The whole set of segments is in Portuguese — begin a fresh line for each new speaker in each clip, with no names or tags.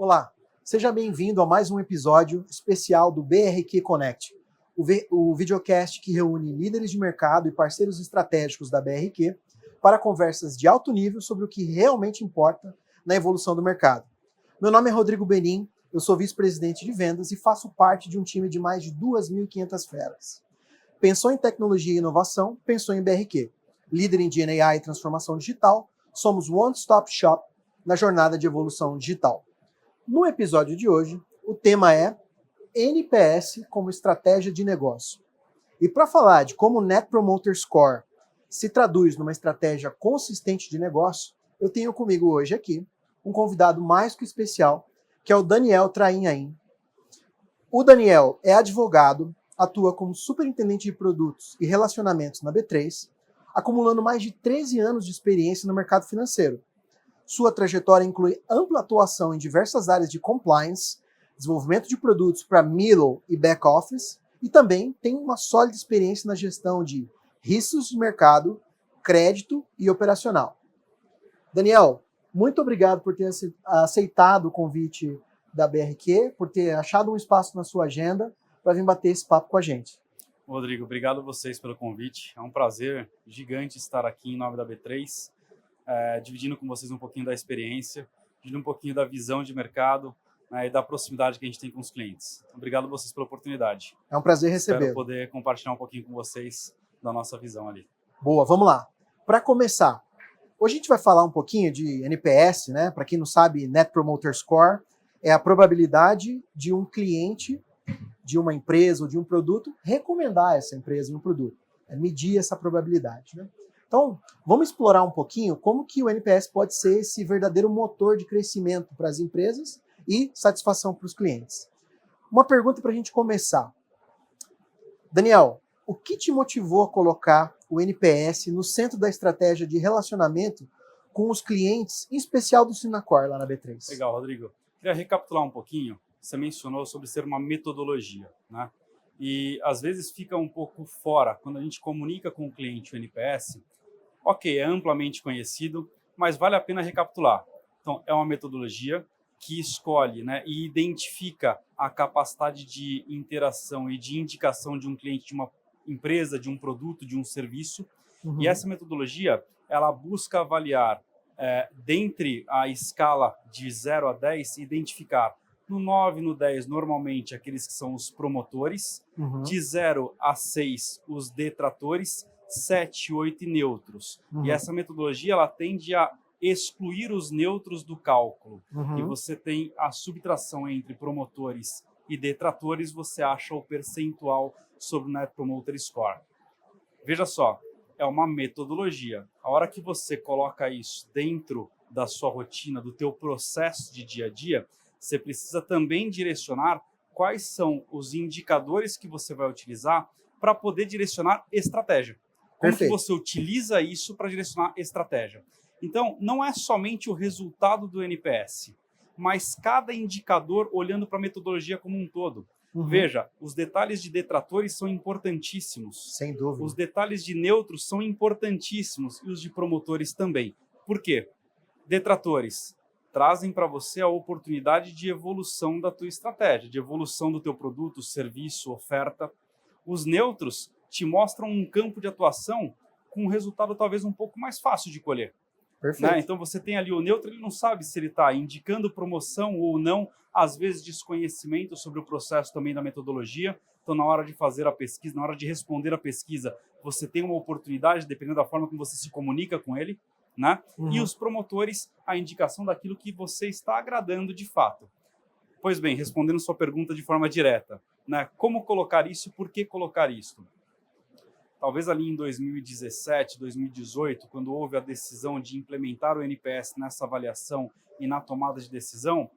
Olá, seja bem-vindo a mais um episódio especial do BRQ Connect, o videocast que reúne líderes de mercado e parceiros estratégicos da BRQ para conversas de alto nível sobre o que realmente importa na evolução do mercado. Meu nome é Rodrigo Benin, eu sou vice-presidente de vendas e faço parte de um time de mais de 2.500 feras. Pensou em tecnologia e inovação, pensou em BRQ. Líder em GenAI e transformação digital, somos one-stop shop na jornada de evolução digital. No episódio de hoje, o tema é NPS como estratégia de negócio. E para falar de como o Net Promoter Score se traduz numa estratégia consistente de negócio, eu tenho comigo hoje aqui um convidado mais que especial, que é o Daniel Trainhain. O Daniel é advogado, atua como superintendente de produtos e relacionamentos na B3, acumulando mais de 13 anos de experiência no mercado financeiro. Sua trajetória inclui ampla atuação em diversas áreas de compliance, desenvolvimento de produtos para middle e back office, e também tem uma sólida experiência na gestão de riscos de mercado, crédito e operacional. Daniel, muito obrigado por ter aceitado o convite da BRQ, por ter achado um espaço na sua agenda para vir bater esse papo com a gente.
Rodrigo, obrigado a vocês pelo convite. É um prazer gigante estar aqui em nome da B3, dividindo com vocês um pouquinho da experiência, dividindo um pouquinho da visão de mercado, e da proximidade que a gente tem com os clientes. Obrigado a vocês pela oportunidade.
É um prazer recebê-lo.
Espero poder compartilhar um pouquinho com vocês da nossa visão ali.
Boa, vamos lá. Para começar, hoje a gente vai falar um pouquinho de NPS, né? Para quem não sabe, Net Promoter Score é a probabilidade de um cliente de uma empresa ou de um produto recomendar essa empresa e um produto. É medir essa probabilidade, né? Então, vamos explorar um pouquinho como que o NPS pode ser esse verdadeiro motor de crescimento para as empresas e satisfação para os clientes. Uma pergunta para a gente começar. Daniel, o que te motivou a colocar o NPS no centro da estratégia de relacionamento com os clientes, em especial do Synacor lá na B3?
Legal, Rodrigo. Queria recapitular um pouquinho. Você mencionou sobre ser uma metodologia, né? E às vezes fica um pouco fora quando a gente comunica com o cliente o NPS. Ok, é amplamente conhecido, mas vale a pena recapitular. Então, é uma metodologia que escolhe, né, e identifica a capacidade de interação e de indicação de um cliente, de uma empresa, de um produto, de um serviço.
Uhum.
E essa metodologia, ela busca avaliar, dentre a escala de 0 a 10, identificar no 9, no 10, normalmente, aqueles que são os promotores,
Uhum.
de 0 a 6, os detratores, 7, 8 e neutros.
Uhum.
E essa metodologia, ela tende a excluir os neutros do cálculo.
Uhum.
E você tem a subtração entre promotores e detratores, você acha o percentual sobre o Net Promoter Score. Veja só, é uma metodologia. A hora que você coloca isso dentro da sua rotina, do teu processo de dia a dia, você precisa também direcionar quais são os indicadores que você vai utilizar para poder direcionar estratégia. Como que você utiliza isso para direcionar estratégia? Então, não é somente o resultado do NPS, mas cada indicador olhando para a metodologia como um todo.
Uhum.
Veja, os detalhes de detratores são importantíssimos.
Sem dúvida.
Os detalhes de neutros são importantíssimos e os de promotores também. Por quê? Detratores trazem para você a oportunidade de evolução da tua estratégia, de evolução do teu produto, serviço, oferta. Os neutros te mostram um campo de atuação com um resultado talvez um pouco mais fácil de colher.
Perfeito.
Né? Então você tem ali o neutro, ele não sabe se ele está indicando promoção ou não, às vezes desconhecimento sobre o processo também da metodologia. Então, na hora de fazer a pesquisa, na hora de responder a pesquisa, você tem uma oportunidade, dependendo da forma como você se comunica com ele. Né?
Uhum.
E os promotores, a indicação daquilo que você está agradando de fato. Pois bem, respondendo sua pergunta de forma direta, né? Como colocar isso e por que colocar isso? Talvez ali em 2017, 2018, quando houve a decisão de implementar o NPS nessa avaliação e na tomada de decisão,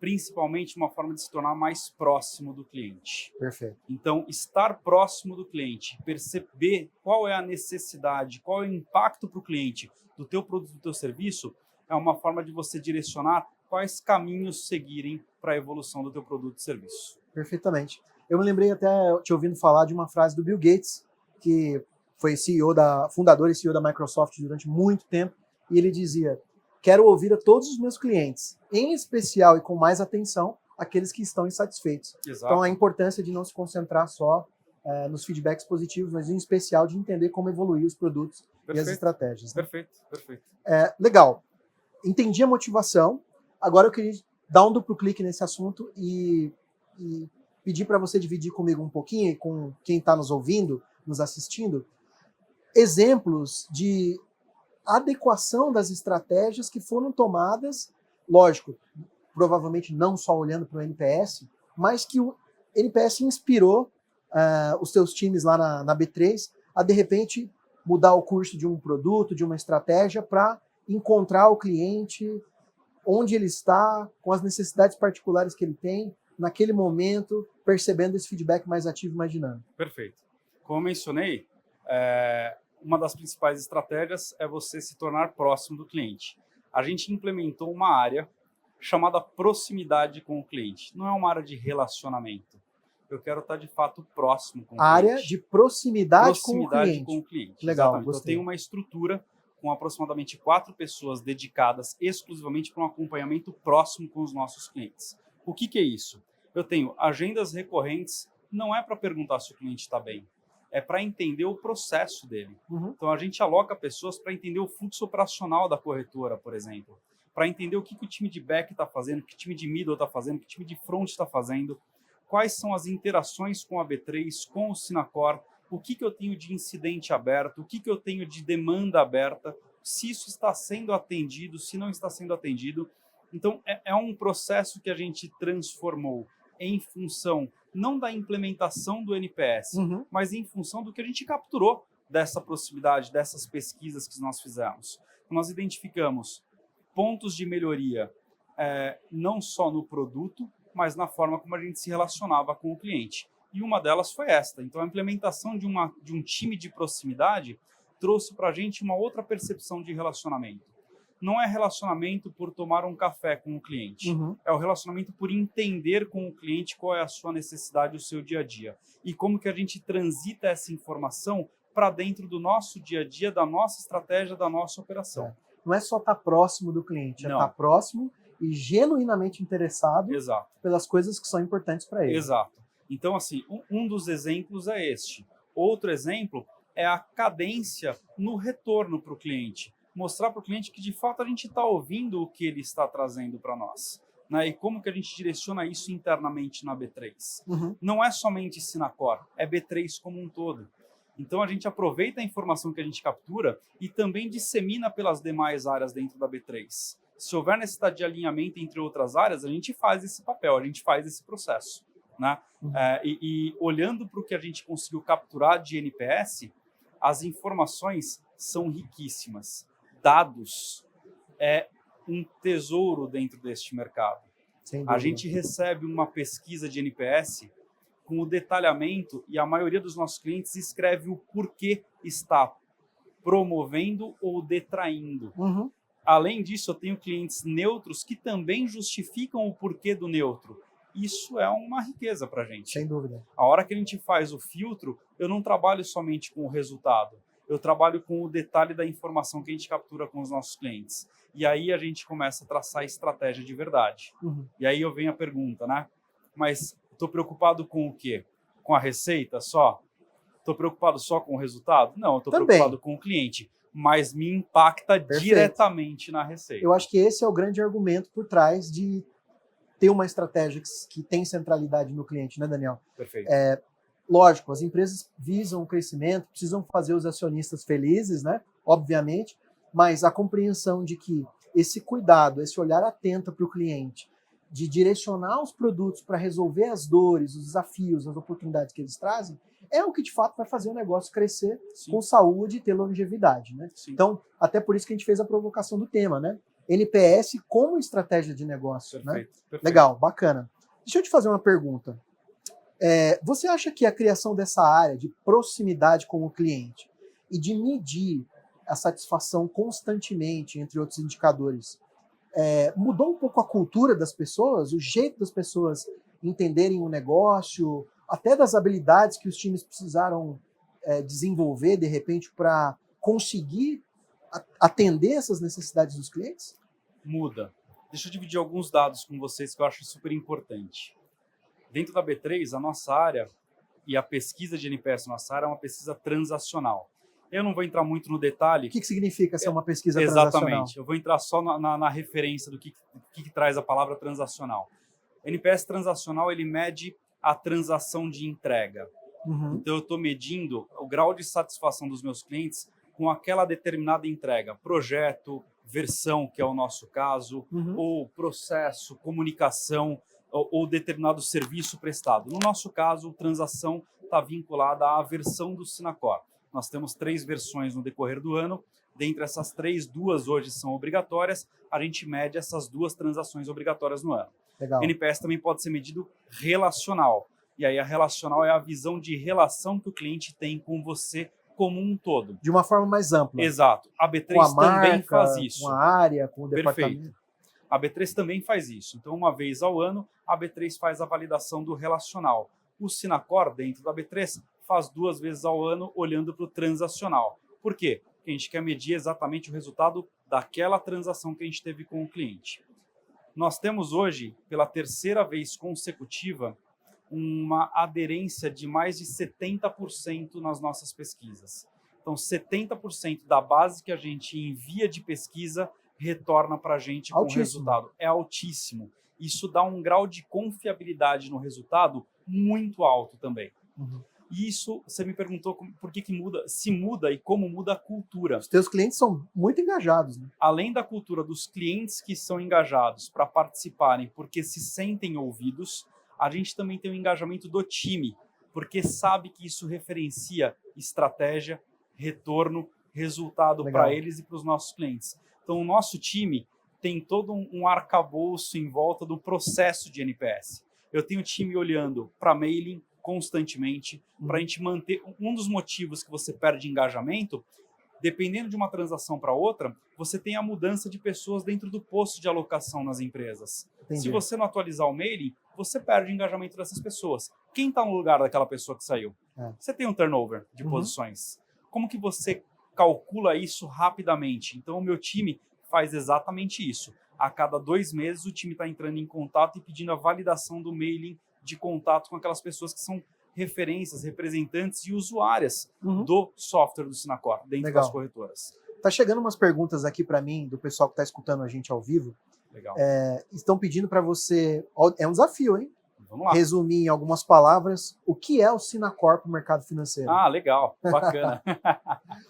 principalmente uma forma de se tornar mais próximo do cliente.
Perfeito.
Então, estar próximo do cliente, perceber qual é a necessidade, qual é o impacto para o cliente do teu produto, do teu serviço, é uma forma de você direcionar quais caminhos seguirem para a evolução do teu produto e serviço.
Perfeitamente. Eu me lembrei até, te ouvindo falar de uma frase do Bill Gates, que foi fundador e CEO da Microsoft durante muito tempo, e ele dizia: quero ouvir a todos os meus clientes, em especial e com mais atenção, aqueles que estão insatisfeitos.
Exato.
Então, a importância de não se concentrar só nos feedbacks positivos, mas em especial de entender como evoluir os produtos e as estratégias. Né?
Perfeito.
Legal. Entendi a motivação. Agora eu queria dar um duplo clique nesse assunto e pedir para você dividir comigo um pouquinho, e com quem está nos ouvindo, nos assistindo, exemplos de adequação das estratégias que foram tomadas, lógico, provavelmente não só olhando para o NPS, mas que o NPS inspirou os seus times lá na B3 a, de repente, mudar o curso de um produto, de uma estratégia, para encontrar o cliente onde ele está, com as necessidades particulares que ele tem, naquele momento, percebendo esse feedback mais ativo e mais dinâmico.
Perfeito. Como eu mencionei, uma das principais estratégias é você se tornar próximo do cliente. A gente implementou uma área chamada proximidade com o cliente. Não é uma área de relacionamento. Eu quero estar, de fato, próximo com o cliente.
Área de proximidade com o cliente. Legal,
exatamente. Então, eu tenho uma estrutura com aproximadamente 4 pessoas dedicadas exclusivamente para um acompanhamento próximo com os nossos clientes. O que é isso? Eu tenho agendas recorrentes, não é para perguntar se o cliente está bem, é para entender o processo dele.
Uhum.
Então, a gente aloca pessoas para entender o fluxo operacional da corretora, por exemplo, para entender o que o time de back está fazendo, o que o time de middle está fazendo, o que o time de front está fazendo, quais são as interações com a B3, com o Synacor, o que eu tenho de incidente aberto, o que eu tenho de demanda aberta, se isso está sendo atendido, se não está sendo atendido. Então, é um processo que a gente transformou em função não da implementação do NPS, mas em função do que a gente capturou dessa proximidade, dessas pesquisas que nós fizemos. Nós identificamos pontos de melhoria, não só no produto, mas na forma como a gente se relacionava com o cliente. E uma delas foi esta. Então, a implementação de um time de proximidade trouxe para a gente uma outra percepção de relacionamento. Não é relacionamento por tomar um café com o cliente. É o relacionamento por entender com o cliente qual é a sua necessidade, o seu dia a dia. E como que a gente transita essa informação para dentro do nosso dia a dia, da nossa estratégia, da nossa operação.
Não é só estar próximo do cliente, é estar próximo e genuinamente interessado pelas coisas que são importantes para ele.
Exato. Então, assim, um dos exemplos é este. Outro exemplo é a cadência no retorno para o cliente. Mostrar para o cliente que, de fato, a gente está ouvindo o que ele está trazendo para nós. Né? E como que a gente direciona isso internamente na B3. Não é somente Synacor, é B3 como um todo. Então, a gente aproveita a informação que a gente captura e também dissemina pelas demais áreas dentro da B3. Se houver necessidade de alinhamento entre outras áreas, a gente faz esse papel, a gente faz esse processo. Né? E olhando para o que a gente conseguiu capturar de NPS, as informações são riquíssimas. Dados é um tesouro dentro deste mercado. A gente recebe uma pesquisa de NPS com o detalhamento e a maioria dos nossos clientes escreve o porquê está promovendo ou detraindo. Além disso, eu tenho clientes neutros que também justificam o porquê do neutro. Isso é uma riqueza para a gente.
Sem dúvida.
A hora que a gente faz o filtro, eu não trabalho somente com o resultado. Eu trabalho com o detalhe da informação que a gente captura com os nossos clientes. E aí a gente começa a traçar estratégia de verdade. E aí eu venho a pergunta, né? Mas estou preocupado com o quê? Com a receita só? Estou preocupado só com o resultado? Não, estou preocupado com o cliente. Mas me impacta diretamente na receita.
Eu acho que esse é o grande argumento por trás de ter uma estratégia que tem centralidade no cliente, né, Daniel?
Perfeito.
Lógico, as empresas visam o crescimento, precisam fazer os acionistas felizes, né? Obviamente, mas a compreensão de que esse cuidado, esse olhar atento para o cliente, de direcionar os produtos para resolver as dores, os desafios, as oportunidades que eles trazem, é o que de fato vai fazer o negócio crescer com saúde e ter longevidade, né? Então, até por isso que a gente fez a provocação do tema, né? NPS como estratégia de negócio, né? Legal, bacana. Deixa eu te fazer uma pergunta. Você acha que a criação dessa área de proximidade com o cliente e de medir a satisfação constantemente, entre outros indicadores, mudou um pouco a cultura das pessoas, o jeito das pessoas entenderem o negócio, até das habilidades que os times precisaram desenvolver, de repente, para conseguir atender essas necessidades dos clientes?
Muda. Deixa eu dividir alguns dados com vocês que eu acho super importante. Dentro da B3, a nossa área e a pesquisa de NPS na nossa área é uma pesquisa transacional. Eu não vou entrar muito no detalhe.
O que significa ser uma pesquisa transacional?
Exatamente. Eu vou entrar só na referência do que traz a palavra transacional. NPS transacional, ele mede a transação de entrega. Então, eu estou medindo o grau de satisfação dos meus clientes com aquela determinada entrega. Projeto, versão, que é o nosso caso, ou processo, comunicação, ou determinado serviço prestado. No nosso caso, transação está vinculada à versão do Sinacor. Nós temos 3 versões no decorrer do ano. Dentre essas 3, 2 hoje são obrigatórias. A gente mede essas 2 transações obrigatórias no ano.
Legal.
NPS também pode ser medido relacional. E aí a relacional é a visão de relação que o cliente tem com você como um todo.
De uma forma mais ampla.
Exato. A B3
com a marca,
também faz isso.
Com a área, com o departamento.
Perfeito. A B3 também faz isso. Então, uma vez ao ano, a B3 faz a validação do relacional. O Sinacor, dentro da B3, faz 2 vezes ao ano, olhando para o transacional. Por quê? Porque a gente quer medir exatamente o resultado daquela transação que a gente teve com o cliente. Nós temos hoje, pela 3ª vez consecutiva, uma aderência de mais de 70% nas nossas pesquisas. Então, 70% da base que a gente envia de pesquisa retorna para a gente com resultado. É altíssimo. Isso dá um grau de confiabilidade no resultado muito alto também. E isso, você me perguntou por que muda, se muda e como muda a cultura.
Os teus clientes são muito engajados, né?
Além da cultura dos clientes que são engajados para participarem porque se sentem ouvidos, a gente também tem o engajamento do time, porque sabe que isso referencia estratégia, retorno, resultado para eles e para os nossos clientes. Então, o nosso time tem todo um arcabouço em volta do processo de NPS. Eu tenho o time olhando para mailing constantemente, para a gente manter. Um dos motivos que você perde engajamento, dependendo de uma transação para outra, você tem a mudança de pessoas dentro do posto de alocação nas empresas.
Entendi.
Se você não atualizar o mailing, você perde o engajamento dessas pessoas. Quem está no lugar daquela pessoa que saiu? Você tem um turnover de posições. Como que você calcula isso rapidamente? Então, o meu time faz exatamente isso. A cada 2 meses, o time está entrando em contato e pedindo a validação do mailing de contato com aquelas pessoas que são referências, representantes e usuárias do software do Sinacor, dentro das corretoras.
Tá chegando umas perguntas aqui para mim, do pessoal que está escutando a gente ao vivo.
Legal.
Estão pedindo para você... É um desafio, hein?
Vamos lá.
Resumir em algumas palavras o que é o Sinacor para o mercado financeiro.
Ah, legal. Bacana.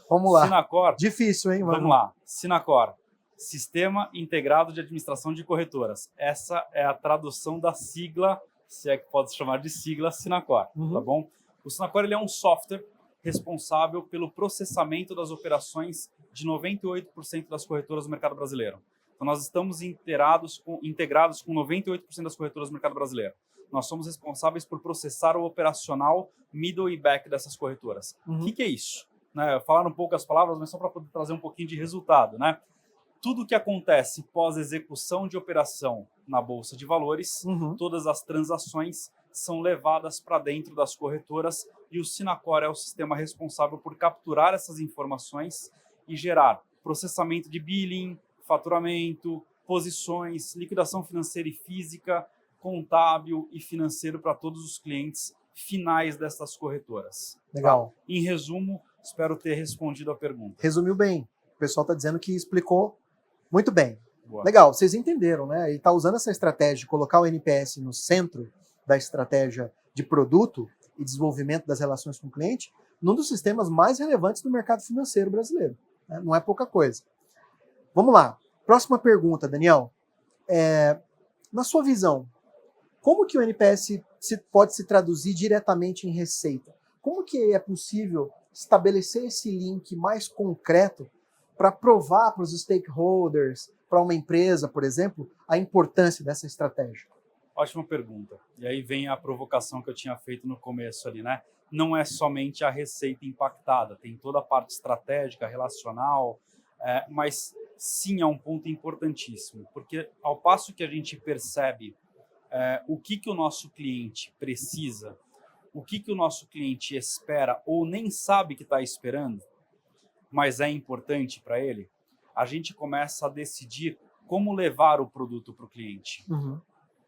Vamos lá.
Sinacor.
Difícil, hein?
Vamos lá. Sinacor. Sistema Integrado de Administração de Corretoras. Essa é a tradução da sigla, se é que pode se chamar de sigla, Sinacor, tá bom? O Sinacor, ele é um software responsável pelo processamento das operações de 98% das corretoras do mercado brasileiro. Então, nós estamos integrados com 98% das corretoras do mercado brasileiro. Nós somos responsáveis por processar o operacional, middle e back dessas corretoras. O que é isso? Falar um pouco as palavras, mas só para poder trazer um pouquinho de resultado, né? Tudo que acontece pós-execução de operação na Bolsa de Valores, todas as transações são levadas para dentro das corretoras e o Sinacor é o sistema responsável por capturar essas informações e gerar processamento de billing, faturamento, posições, liquidação financeira e física, contábil e financeiro para todos os clientes finais dessas corretoras.
Legal.
Tá? Em resumo, espero ter respondido a pergunta.
Resumiu bem. O pessoal está dizendo que explicou muito bem.
Boa.
Legal, vocês entenderam, né? Ele está usando essa estratégia de colocar o NPS no centro da estratégia de produto e desenvolvimento das relações com o cliente, num dos sistemas mais relevantes do mercado financeiro brasileiro. Né? Não é pouca coisa. Vamos lá. Próxima pergunta, Daniel. Na sua visão, como que o NPS pode se traduzir diretamente em receita? Como que é possível estabelecer esse link mais concreto para provar para os stakeholders, para uma empresa, por exemplo, a importância dessa estratégia?
Ótima pergunta. E aí vem a provocação que eu tinha feito no começo ali, né? Não é somente a receita impactada, tem toda a parte estratégica, relacional, mas sim é um ponto importantíssimo, porque ao passo que a gente percebe o que o nosso cliente precisa, o que o nosso cliente espera ou nem sabe que está esperando, mas é importante para ele, a gente começa a decidir como levar o produto para o cliente.
Uhum.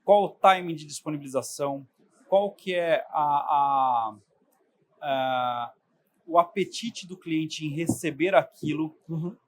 Qual o timing de disponibilização, qual que é o apetite do cliente em receber aquilo,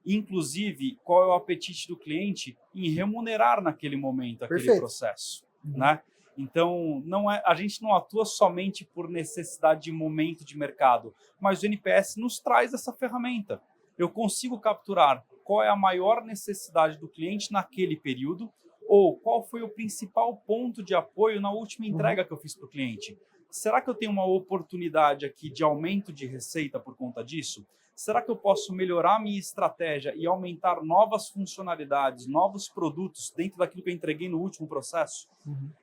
inclusive qual é o apetite do cliente em remunerar naquele momento aquele processo, né? Então, a gente não atua somente por necessidade de momento de mercado, mas o NPS nos traz essa ferramenta. Eu consigo capturar qual é a maior necessidade do cliente naquele período ou qual foi o principal ponto de apoio na última entrega que eu fiz para o cliente. Será que eu tenho uma oportunidade aqui de aumento de receita por conta disso? Será que eu posso melhorar a minha estratégia e aumentar novas funcionalidades, novos produtos dentro daquilo que eu entreguei no último processo?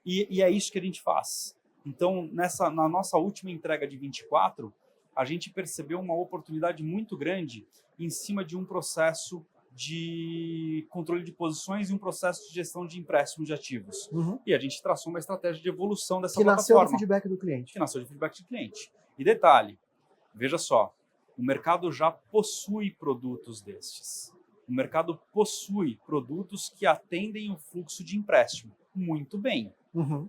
E é isso que a gente faz. Então, na nossa última entrega de 24, a gente percebeu uma oportunidade muito grande em cima de um processo de controle de posições e um processo de gestão de empréstimos de ativos. E a gente traçou uma estratégia de evolução dessa plataforma.
Que nasceu do feedback do cliente.
Que nasceu do feedback do cliente. E detalhe, veja só, o mercado já possui produtos destes. O mercado possui produtos que atendem o fluxo de empréstimo. Muito bem.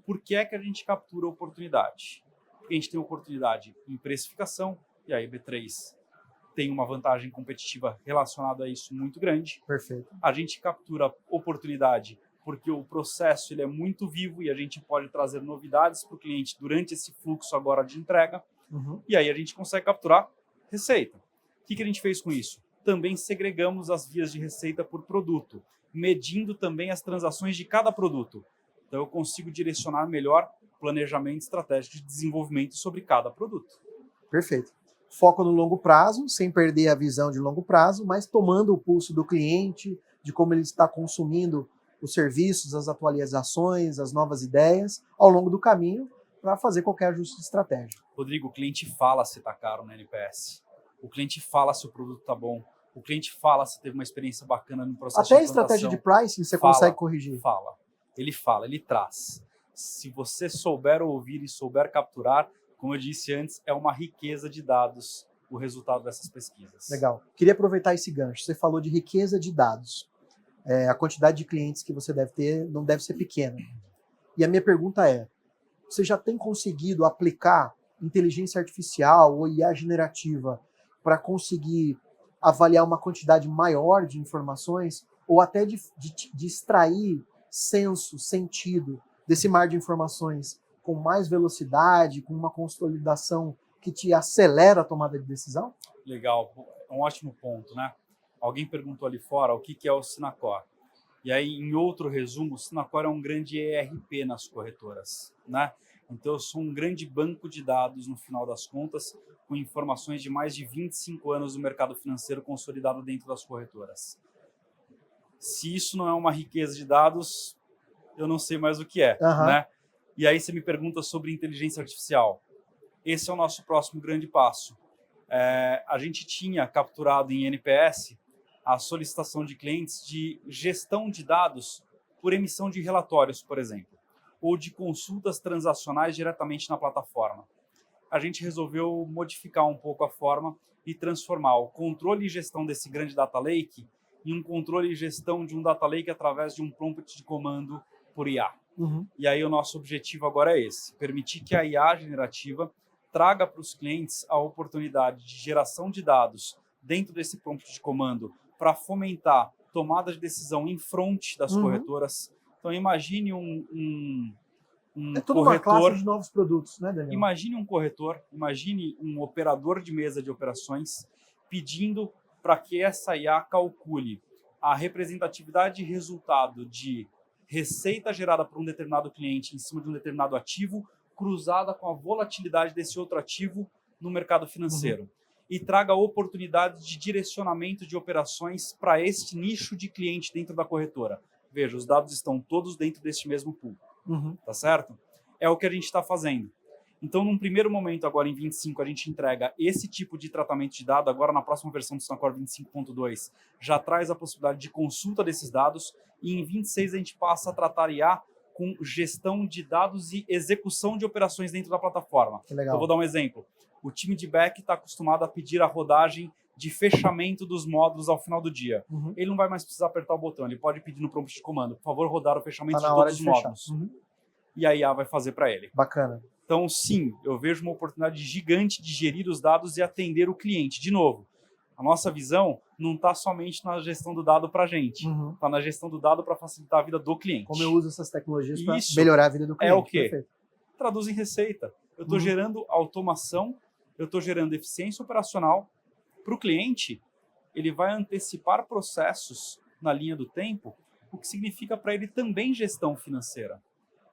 Por que é que a gente captura a oportunidade? Porque a gente tem oportunidade em precificação, e aí B3 tem uma vantagem competitiva relacionada a isso muito grande.
Perfeito.
A gente captura oportunidade porque o processo ele é muito vivo e a gente pode trazer novidades para o cliente durante esse fluxo agora de entrega. E aí a gente consegue capturar receita. O que a gente fez com isso? Também segregamos as vias de receita por produto, medindo também as transações de cada produto. Então eu consigo direcionar melhor planejamento estratégico de desenvolvimento sobre cada produto.
Perfeito. Foco no longo prazo, sem perder a visão de longo prazo, mas tomando o pulso do cliente, de como ele está consumindo os serviços, as atualizações, as novas ideias, ao longo do caminho, para fazer qualquer ajuste de estratégia.
Rodrigo, o cliente fala se está caro no NPS. O cliente fala se o produto está bom. O cliente fala se teve uma experiência bacana no processo
de implantação. Até a estratégia de pricing você consegue corrigir.
Fala, ele traz. Se você souber ouvir e souber capturar, como eu disse antes, é uma riqueza de dados o resultado dessas pesquisas.
Legal. Queria aproveitar esse gancho. Você falou de riqueza de dados. A quantidade de clientes que você deve ter não deve ser pequena. E a minha pergunta é, você já tem conseguido aplicar inteligência artificial ou IA generativa para conseguir avaliar uma quantidade maior de informações ou até de extrair senso, sentido desse mar de informações com mais velocidade, com uma consolidação que te acelera a tomada de decisão?
Legal, é um ótimo ponto, né? Alguém perguntou ali fora o que é o Sinacor. E aí, em outro resumo, o Sinacor é um grande ERP nas corretoras, né? Então, eu sou um grande banco de dados, no final das contas, com informações de mais de 25 anos do mercado financeiro consolidado dentro das corretoras. Se isso não é uma riqueza de dados, eu não sei mais o que é, né? E aí você me pergunta sobre inteligência artificial. Esse é o nosso próximo grande passo. A gente tinha capturado em NPS a solicitação de clientes de gestão de dados por emissão de relatórios, por exemplo, ou de consultas transacionais diretamente na plataforma. A gente resolveu modificar um pouco a forma e transformar o controle e gestão desse grande data lake em um controle e gestão de um data lake através de um prompt de comando por IA. E aí o nosso objetivo agora é esse, permitir que a IA generativa traga para os clientes a oportunidade de geração de dados dentro desse prompt de comando para fomentar tomada de decisão em front das corretoras. Então imagine um
tudo
corretor,
uma classe de novos produtos, né, Daniel?
Imagine um corretor, imagine um operador de mesa de operações pedindo para que essa IA calcule a representatividade de resultado de receita gerada por um determinado cliente em cima de um determinado ativo, cruzada com a volatilidade desse outro ativo no mercado financeiro. E traga oportunidades de direcionamento de operações para este nicho de cliente dentro da corretora. Veja, os dados estão todos dentro deste mesmo pool. Tá certo? É o que a gente está fazendo. Então, num primeiro momento, agora em 25, a gente entrega esse tipo de tratamento de dado. Agora, na próxima versão do Sinacor 25.2, já traz a possibilidade de consulta desses dados. E em 26, a gente passa a tratar IA com gestão de dados e execução de operações dentro da plataforma.
Que legal.
Então, vou dar um exemplo. O time de back está acostumado a pedir a rodagem de fechamento dos módulos ao final do dia.
Uhum.
Ele não vai mais precisar apertar o botão, ele pode pedir no prompt de comando, por favor, rodar o fechamento
Tá
de
na hora
todos os
de fechar.
módulos.
Uhum.
E a IA vai fazer para ele.
Bacana.
Então, sim, eu vejo uma oportunidade gigante de gerir os dados e atender o cliente. De novo, a nossa visão não está somente na gestão do dado para a gente, está na gestão do dado para facilitar a vida do cliente.
Como eu uso essas tecnologias para
Isso
melhorar a vida do cliente.
É o quê?
Perfeito.
Traduz em receita. Eu estou gerando automação, eu estou gerando eficiência operacional. Para o cliente, ele vai antecipar processos na linha do tempo, o que significa para ele também gestão financeira.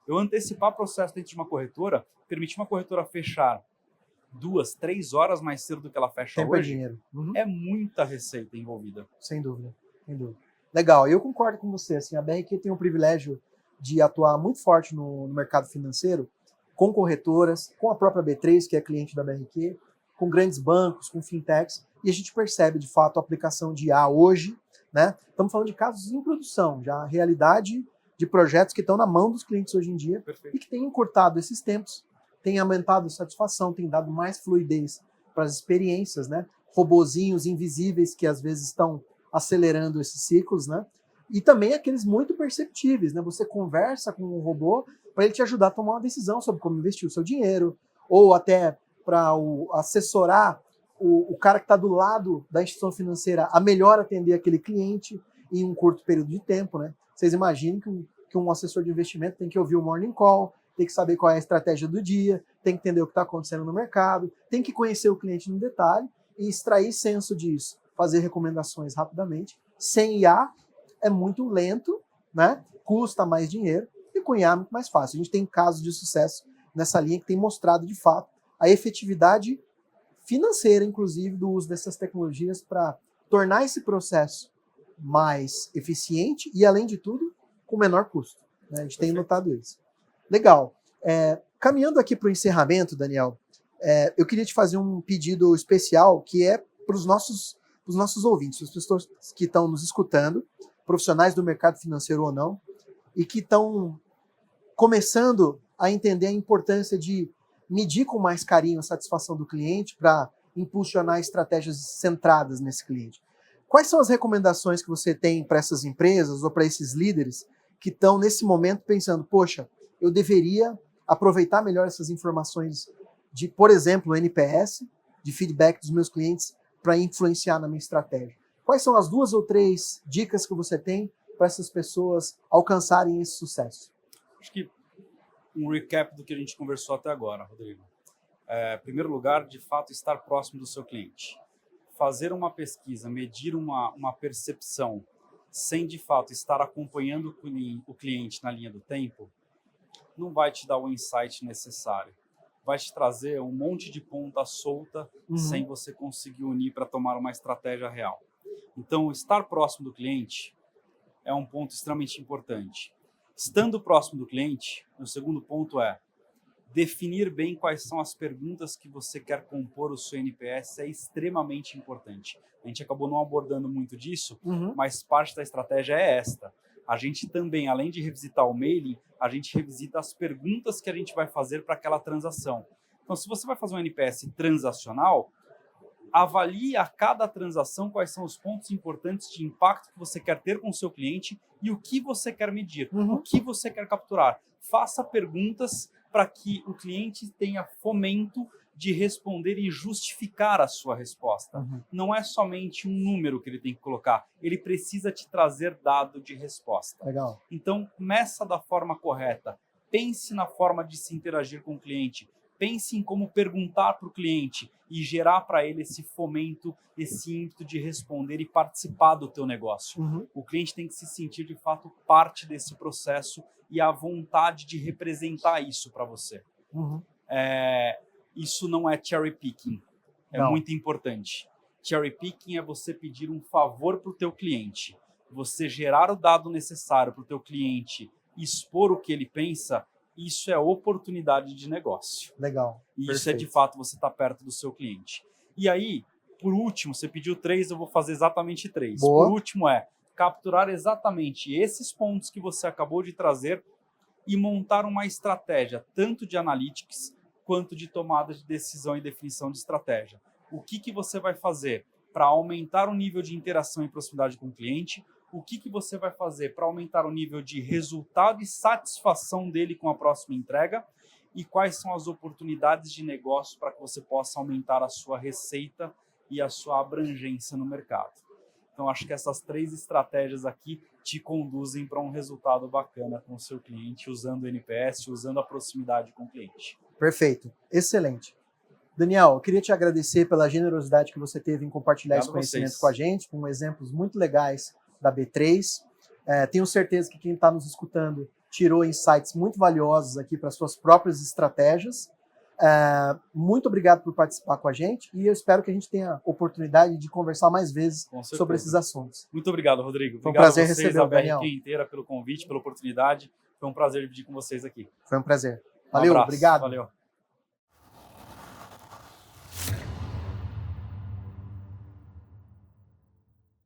Eu antecipar processo dentro de uma corretora, permitir uma corretora fechar 2, 3 horas mais cedo do que ela fecha
Tempo é
hoje,
dinheiro.
é muita receita envolvida.
Sem dúvida, sem dúvida. Legal, eu concordo com você. Assim, a BRQ tem o privilégio de atuar muito forte no mercado financeiro, com corretoras, com a própria B3, que é cliente da BRQ, com grandes bancos, com fintechs, e a gente percebe, de fato, a aplicação de IA hoje, né? Estamos falando de casos em produção, já a realidade de projetos que estão na mão dos clientes hoje em dia.
Perfeito.
E que têm encurtado esses tempos, têm aumentado a satisfação, têm dado mais fluidez para as experiências, né? Robozinhos invisíveis que às vezes estão acelerando esses ciclos, né? E também aqueles muito perceptíveis, né? Você conversa com um robô para ele te ajudar a tomar uma decisão sobre como investir o seu dinheiro, ou até para assessorar o cara que está do lado da instituição financeira a melhor atender aquele cliente em um curto período de tempo, né? Vocês imaginem que um assessor de investimento tem que ouvir o morning call, tem que saber qual é a estratégia do dia, tem que entender o que está acontecendo no mercado, tem que conhecer o cliente no detalhe e extrair senso disso, fazer recomendações rapidamente. Sem IA é muito lento, né? Custa mais dinheiro, e com IA é muito mais fácil. A gente tem casos de sucesso nessa linha que tem mostrado, de fato, a efetividade financeira, inclusive, do uso dessas tecnologias para tornar esse processo mais eficiente e, além de tudo, com menor custo, né? A gente tem notado isso. Legal. Caminhando aqui para o encerramento, Daniel, eu queria te fazer um pedido especial, que é para os nossos ouvintes, as pessoas que estão nos escutando, profissionais do mercado financeiro ou não, e que estão começando a entender a importância de medir com mais carinho a satisfação do cliente para impulsionar estratégias centradas nesse cliente. Quais são as recomendações que você tem para essas empresas ou para esses líderes que estão nesse momento pensando, poxa, eu deveria aproveitar melhor essas informações de, por exemplo, NPS, de feedback dos meus clientes para influenciar na minha estratégia? Quais são as 2 ou 3 dicas que você tem para essas pessoas alcançarem esse sucesso?
Acho que um recap do que a gente conversou até agora, Rodrigo. Em primeiro lugar, de fato, estar próximo do seu cliente. Fazer uma pesquisa, medir uma percepção, sem de fato estar acompanhando o cliente na linha do tempo, não vai te dar o insight necessário. Vai te trazer um monte de ponta solta sem você conseguir unir para tomar uma estratégia real. Então, estar próximo do cliente é um ponto extremamente importante. Estando próximo do cliente, o segundo ponto é definir bem quais são as perguntas que você quer compor o seu NPS é extremamente importante. A gente acabou não abordando muito disso, mas parte da estratégia é esta. A gente também, além de revisitar o mailing, a gente revisita as perguntas que a gente vai fazer para aquela transação. Então, se você vai fazer um NPS transacional, avalie a cada transação quais são os pontos importantes de impacto que você quer ter com o seu cliente e o que você quer medir, o que você quer capturar. Faça perguntas para que o cliente tenha fomento de responder e justificar a sua resposta. Não é somente um número que ele tem que colocar, ele precisa te trazer dado de resposta.
Legal.
Então, meça da forma correta, pense na forma de se interagir com o cliente, pense em como perguntar para o cliente e gerar para ele esse fomento, esse ímpeto de responder e participar do teu negócio. O cliente tem que se sentir, de fato, parte desse processo e a vontade de representar isso para você. Isso não é cherry picking, muito importante. Cherry picking é você pedir um favor para o teu cliente. Você gerar o dado necessário para o teu cliente, expor o que ele pensa, isso é oportunidade de negócio.
Legal.
E
Perfeito.
isso é, de fato, você estar perto do seu cliente. E aí, por último, você pediu 3, eu vou fazer exatamente 3.
Boa.
Por último capturar exatamente esses pontos que você acabou de trazer e montar uma estratégia, tanto de analytics quanto de tomada de decisão e definição de estratégia. O que você vai fazer? para aumentar o nível de interação e proximidade com o cliente, o que você vai fazer para aumentar o nível de resultado e satisfação dele com a próxima entrega e quais são as oportunidades de negócio para que você possa aumentar a sua receita e a sua abrangência no mercado. Então, acho que essas 3 estratégias aqui te conduzem para um resultado bacana com o seu cliente, usando o NPS, usando a proximidade com o cliente.
Perfeito, excelente. Daniel, eu queria te agradecer pela generosidade que você teve em compartilhar
Obrigado
esse conhecimento
vocês.
com a gente, com exemplos muito legais da B3. Tenho certeza que quem está nos escutando tirou insights muito valiosos aqui para suas próprias estratégias. Muito obrigado por participar com a gente e eu espero que a gente tenha oportunidade de conversar mais vezes sobre esses assuntos.
Muito obrigado, Rodrigo.
Foi um
Obrigado
prazer
a vocês,
receber o
a BRQ
Daniel.
inteira, pelo convite, pela oportunidade. Foi um prazer dividir com vocês aqui.
Foi um prazer. Valeu,
abraço.
obrigado.
Valeu.